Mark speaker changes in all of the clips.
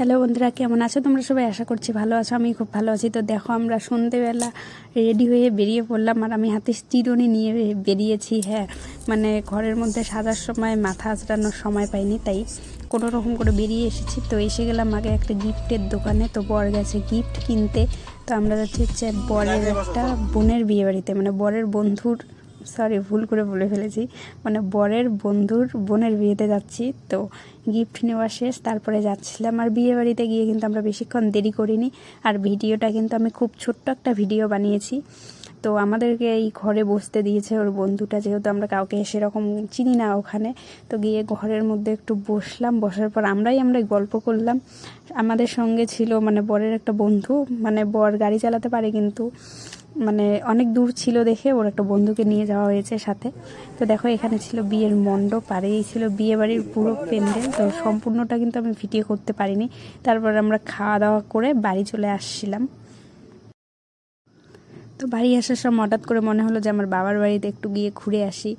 Speaker 1: Hello বন্ধুরা, কেমন আছো তোমরা সবাই? আশা করছি ভালো আছো। আমি খুব ভালো আছি। তো দেখো, আমরা সন্ধেবেলা রেডি হয়ে বেরিয়ে পড়লাম, আর আমি হাতে চিরুনি নিয়ে বেরিয়েছি। হ্যাঁ, মানে ঘরের মধ্যে সাজার সময় মাথা আঁচড়ানোর সময় পাইনি, তাই কোনো রকম করে বেরিয়ে এসেছি। তো এসে গেলাম আগে একটা গিফটের দোকানে। তো বর গেছে গিফট কিনতে। তো আমরা যাচ্ছি হচ্ছে বরের একটা বোনের বিয়ে বাড়িতে, মানে বরের বন্ধুর, সরি ভুল করে বলে ফেলেছি, মানে বরের বন্ধুর বোনের বিয়েতে যাচ্ছি। তো গিফট নেওয়া শেষ, তারপরে যাচ্ছিলাম। আর বিয়ে বাড়িতে গিয়ে কিন্তু আমরা বেশিক্ষণ দেরি করিনি। আর ভিডিওটা কিন্তু আমি খুব ছোট্ট একটা ভিডিও বানিয়েছি। তো আমাদেরকে এই ঘরে বসতে দিয়েছে ওর বন্ধুটা, যেহেতু আমরা কাউকে সেরকম চিনি না ওখানে। তো গিয়ে ঘরের মধ্যে একটু বসলাম, বসার পর আমরাই গল্প করলাম। আমাদের সঙ্গে ছিল মানে বরের একটা বন্ধু, মানে বর গাড়ি চালাতে পারে কিন্তু মানে অনেক দূর ছিল দেখে ওর একটা বন্ধুকে নিয়ে যাওয়া হয়েছে সাথে। তো দেখো, এখানে ছিল বিয়ের মণ্ডপ, আর এই ছিল বিয়ে বাড়ির পুরো প্যান্ডেল। তো সম্পূর্ণটা কিন্তু আমি ভিডিও করতে পারিনি। তারপর আমরা খাওয়া দাওয়া করে বাড়ি চলে আসছিলাম। তো বাড়ি আসার সময় হঠাৎ করে মনে হলো যে আমার বাবার বাড়িতে একটু গিয়ে ঘুরে আসি।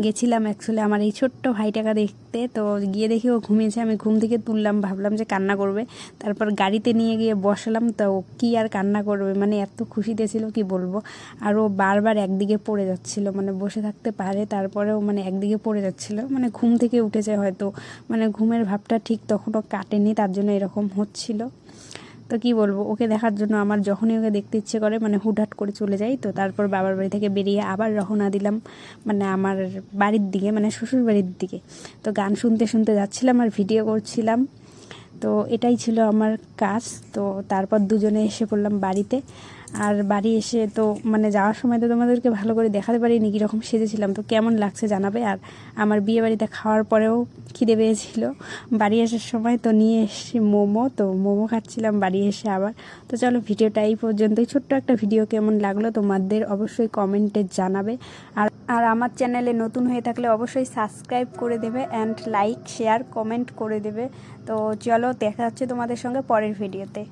Speaker 1: গেছিলাম অ্যাকচুয়ালি আমার এই ছোট্ট ভাইটাকে দেখতে। তো গিয়ে দেখি ও ঘুমিয়েছে, আমি ঘুম থেকে তুললাম, ভাবলাম যে কান্না করবে। তারপর গাড়িতে নিয়ে গিয়ে বসালাম। তো ও কী আর কান্না করবে, মানে এত খুশিতে ছিল কি বলবো। আর ও বারবার একদিকে পড়ে যাচ্ছিল, মানে বসে থাকতে পারে, তারপরেও মানে একদিকে পড়ে যাচ্ছিল, মানে ঘুম থেকে উঠেছে হয়তো, মানে ঘুমের ভাবটা ঠিক তখনও কাটেনি, তার জন্য এরকম হচ্ছিল। তো কী বলবো, ওকে দেখার জন্য আমার যখনই ওকে দেখতে ইচ্ছে করে মানে হুটহাট করে চলে যাই। তো তারপর বাবার বাড়ি থেকে বেরিয়ে আবার রওনা দিলাম মানে আমার বাড়ির দিকে, মানে শ্বশুর বাড়ির দিকে। তো গান শুনতে শুনতে যাচ্ছিলাম আর ভিডিও করছিলাম। তো এটাই ছিল আমার কাজ। তো তারপর দুজনে এসে পড়লাম বাড়িতে। আর বাড়ি এসে তো মানে যাওয়ার সময় তো তোমাদেরকে ভালো করে দেখাতে পারিনি কীরকম সেজেছিলাম। তো কেমন লাগছে জানাবে। আর আমার বিয়ে বাড়িতে খাওয়ার পরেও খিদে পেয়েছিল বাড়ি আসার সময়, তো নিয়ে এসেছি মোমো। তো মোমো খাচ্ছিলাম বাড়ি এসে আবার। তো চলো, ভিডিওটা এই পর্যন্তই। ছোট্ট একটা ভিডিও কেমন লাগলো তোমাদের অবশ্যই কমেন্টে জানাবে। আর আমার চ্যানেলে নতুন হয়ে থাকলে অবশ্যই সাবস্ক্রাইব করে দেবে, অ্যান্ড লাইক শেয়ার কমেন্ট করে দেবে। তো চলো, দেখা হচ্ছে তোমাদের সঙ্গে পরের ভিডিওতে।